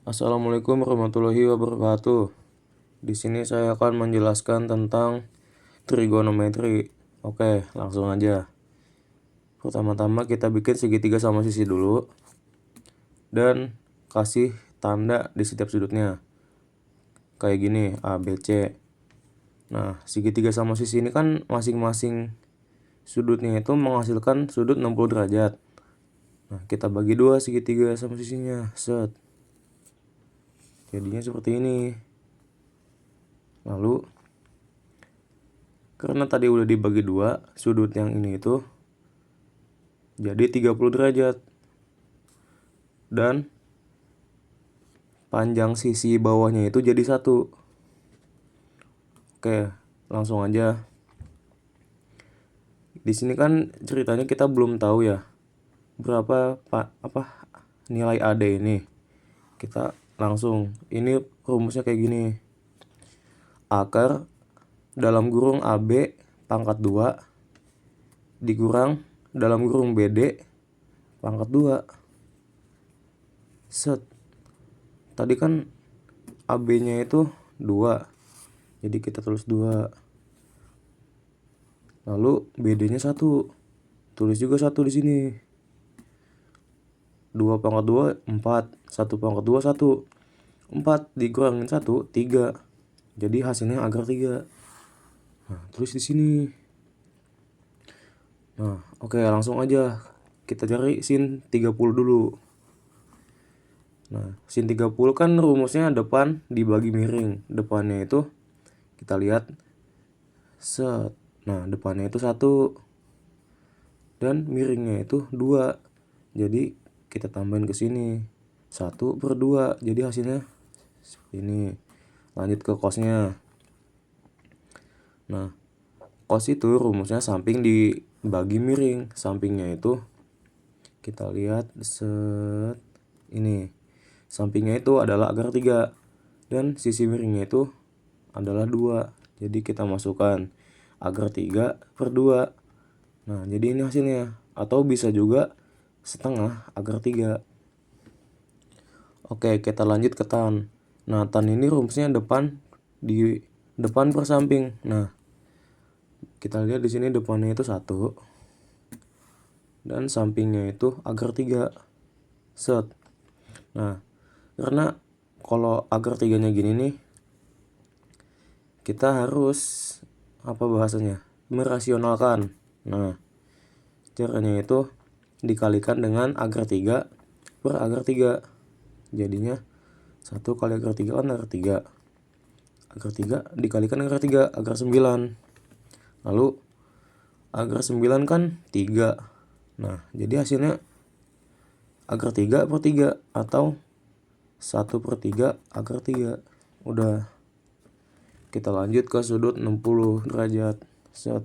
Assalamualaikum warahmatullahi wabarakatuh. Di sini saya akan menjelaskan tentang trigonometri. Oke, langsung aja. Pertama-tama kita bikin segitiga sama sisi dulu dan kasih tanda di setiap sudutnya. Kayak gini, A, B, C. Nah, segitiga sama sisi ini kan masing-masing sudutnya itu menghasilkan sudut 60 derajat. Nah, kita bagi dua segitiga sama sisinya. Set. Jadinya seperti ini. Lalu karena tadi udah dibagi dua, sudut yang ini itu jadi 30 derajat. Dan panjang sisi bawahnya itu jadi 1. Oke, langsung aja. Di sini kan ceritanya kita belum tahu ya berapa nilai AD ini. Kita langsung, ini rumusnya kayak gini. Akar dalam kurung AB pangkat 2 dikurang dalam kurung BD pangkat 2. Set. Tadi kan AB-nya itu 2. Jadi kita tulis 2. Lalu BD-nya 1. Tulis juga 1 di sini. 2 pangkat 2 4, 1 pangkat 2 1. 4 dikurangin 1 3. Jadi hasilnya akar 3. Nah, tulis di sini. Nah, oke, langsung aja kita cari sin 30 dulu. Nah, sin 30 kan rumusnya depan dibagi miring. Depannya itu kita lihat set. Nah, depannya itu 1 dan miringnya itu 2. Jadi kita tambahin ke sini 1/2. Jadi hasilnya seperti ini. Lanjut ke cosnya. Nah, cos itu rumusnya samping dibagi miring. Sampingnya itu kita lihat set ini. Sampingnya itu adalah akar 3 dan sisi miringnya itu adalah 2. Jadi kita masukkan akar 3/2. Nah, jadi ini hasilnya. Atau bisa juga setengah akar 3. Oke, kita lanjut ke tan. Nah, tan ini rumusnya depan per samping. Nah, kita lihat di sini depannya itu 1 dan sampingnya itu akar 3. Set. Nah, karena kalau akar 3-nya gini nih, kita harus bahasanya? Merasionalkan. Nah, caranya itu dikalikan dengan akar 3 per akar 3. Jadinya 1 kali akar 3 kan akar 3. Akar 3 dikalikan akar 3, akar 9. Lalu akar 9 kan 3. Nah, jadi hasilnya akar 3/3 atau 1/3 akar 3. Udah. Kita lanjut ke sudut 60 derajat. Set.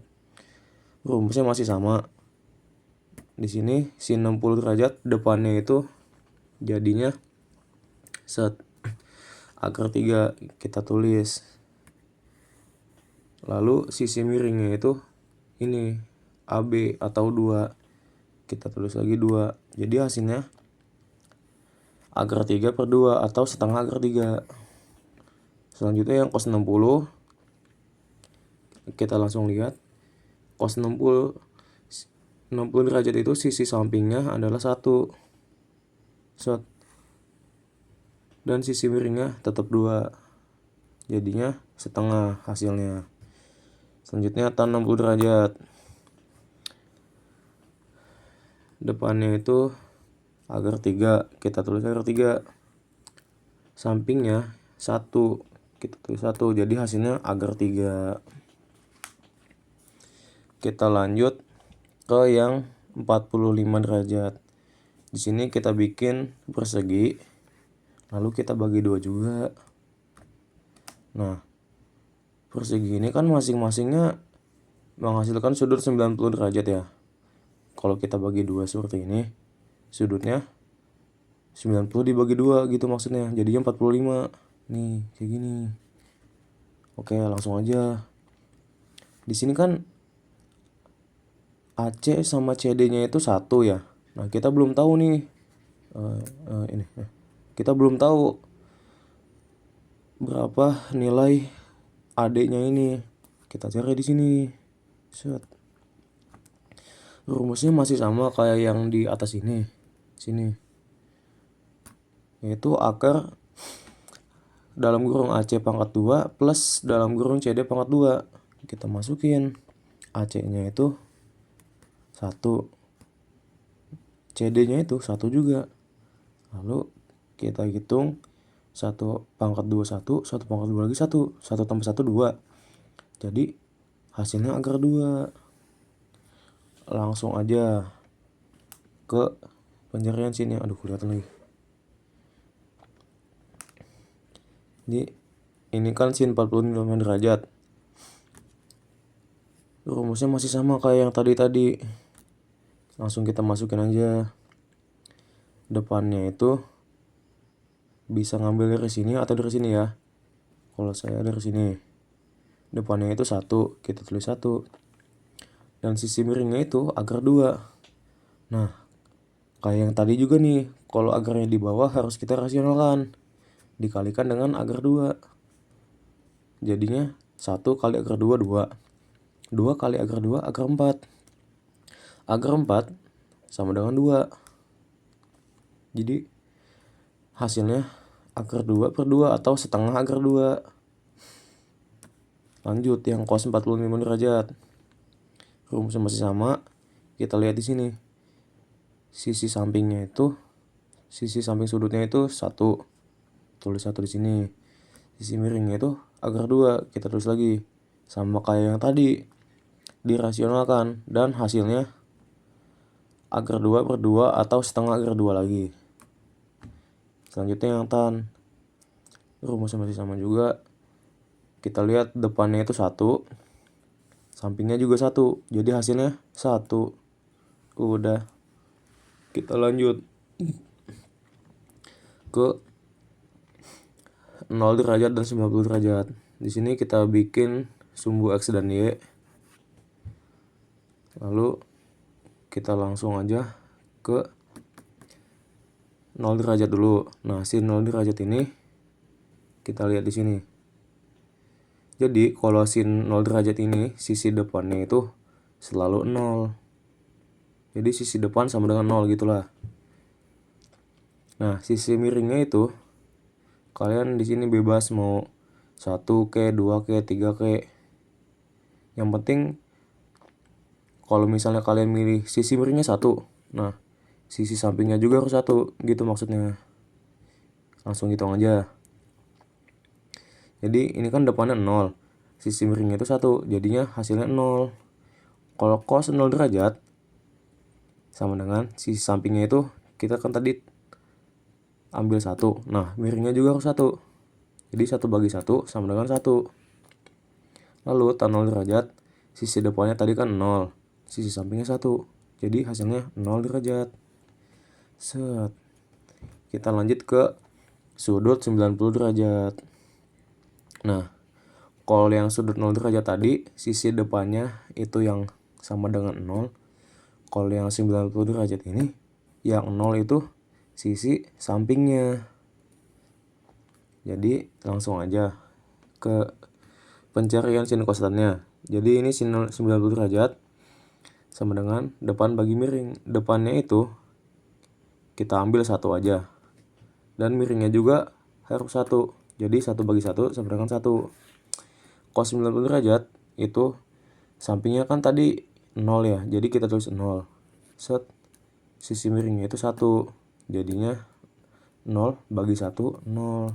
Rumusnya masih sama. Di sini sin 60 derajat depannya itu jadinya set akar 3 kita tulis. Lalu sisi miringnya itu ini AB atau 2. Kita tulis lagi 2. Jadi hasilnya akar 3/2 atau setengah akar 3. Selanjutnya yang cos 60. Kita langsung lihat. Cos 60 derajat itu sisi sampingnya adalah 1. Set. Dan sisi miringnya tetap 2. Jadinya setengah hasilnya. Selanjutnya tan 60 derajat. Depannya itu akar 3. Kita tulis akar 3. Sampingnya 1. Kita tulis 1. Jadi hasilnya akar 3. Kita lanjut ke yang 45 derajat. Di sini kita bikin persegi. Lalu kita bagi 2 juga. Nah, persegi ini kan masing-masingnya menghasilkan sudut 90 derajat ya. Kalau kita bagi 2 seperti ini, sudutnya 90 dibagi 2 gitu maksudnya. Jadinya 45. Nih, kayak gini. Oke, langsung aja. Di sini kan AC sama CD-nya itu 1 ya. Nah, kita belum tahu nih ini. kita belum tahu berapa nilai AD-nya ini. Kita cari di sini. Set. Rumusnya masih sama kayak yang di atas ini. Sini. Yaitu akar dalam kurung AC pangkat 2 plus dalam kurung CD pangkat 2. Kita masukin. AC-nya itu 1. CD-nya itu 1 juga. Lalu kita hitung 1 pangkat 2 1, 1 pangkat 2 lagi 1. 1 tambah 1 2. Jadi hasilnya akar 2. Langsung aja ke pencarian sini. Aduh, kelihatan lagi. Jadi ini kan sin 45 derajat. Rumusnya masih sama kayak yang tadi. Langsung kita masukin aja. Depannya itu bisa ngambil dari sini atau dari sini ya. Kalau saya dari sini. Depannya itu 1, kita tulis 1. Dan sisi miringnya itu akar 2. Nah, kayak yang tadi juga nih, kalau akarnya di bawah harus kita rasionalkan. Dikalikan dengan akar 2. Jadinya 1 kali akar 2, 2. 2 kali akar 2, akar 4. Akar 4 sama dengan 2. Jadi hasilnya akar 2 per 2 atau setengah akar 2. Lanjut yang cos 45 derajat. Rumusnya masih sama. Kita lihat di sini. Sisi sampingnya itu, sisi samping sudutnya itu 1. Tulis 1 di sini. Sisi miringnya itu akar 2. Kita tulis lagi. Sama kayak yang tadi. Dirasionalkan. Dan hasilnya akar 2 per 2 atau setengah akar 2 lagi. Selanjutnya yang tan. Rumusnya masih sama juga. Kita lihat depannya itu 1. Sampingnya juga 1. Jadi hasilnya 1. Udah. Kita lanjut ke 0 derajat dan 90 derajat. Di sini kita bikin sumbu X dan Y. Lalu kita langsung aja ke 0 derajat dulu. Nah, sin 0 derajat ini kita lihat di sini. Jadi, kalau sin 0 derajat ini sisi depannya itu selalu 0. Jadi sisi depan sama dengan 0 gitulah. Nah, sisi miringnya itu kalian di sini bebas mau 1 ke, 2 ke, 3 ke. Yang penting kalau misalnya kalian milih sisi miringnya 1, nah sisi sampingnya juga harus 1, gitu maksudnya. Langsung hitung aja. Jadi ini kan depannya 0, sisi miringnya itu 1, jadinya hasilnya 0. Kalau cos 0 derajat sama dengan sisi sampingnya itu kita kan tadi ambil 1. Nah, miringnya juga harus 1. Jadi 1 bagi 1 sama dengan 1. Lalu tan 0 derajat, sisi depannya tadi kan 0, sisi sampingnya 1. Jadi hasilnya 0 derajat. Set. Kita lanjut ke sudut 90 derajat. Nah, kalau yang sudut 0 derajat tadi, sisi depannya itu yang sama dengan 0. Kalau yang 90 derajat ini, yang 0 itu sisi sampingnya. Jadi langsung aja ke pencarian sin kostannya. Jadi ini sin 90 derajat sama dengan depan bagi miring. Depannya itu kita ambil 1 aja. Dan miringnya juga harus 1. Jadi 1 bagi 1 sama dengan 1. Cos 90 derajat itu sampingnya kan tadi 0 ya. Jadi kita tulis 0. Set. Sisi miringnya itu 1. Jadinya 0 bagi 1, 0.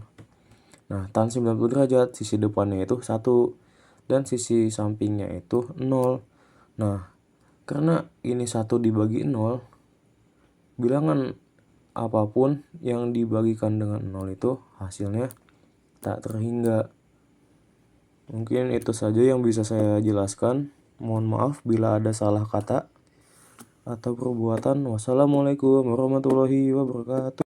Nah, tan 90 derajat, sisi depannya itu 1. Dan sisi sampingnya itu 0. Nah, karena ini 1 dibagi 0, bilangan apapun yang dibagikan dengan 0 itu hasilnya tak terhingga. Mungkin itu saja yang bisa saya jelaskan. Mohon maaf bila ada salah kata atau perbuatan. Wassalamualaikum warahmatullahi wabarakatuh.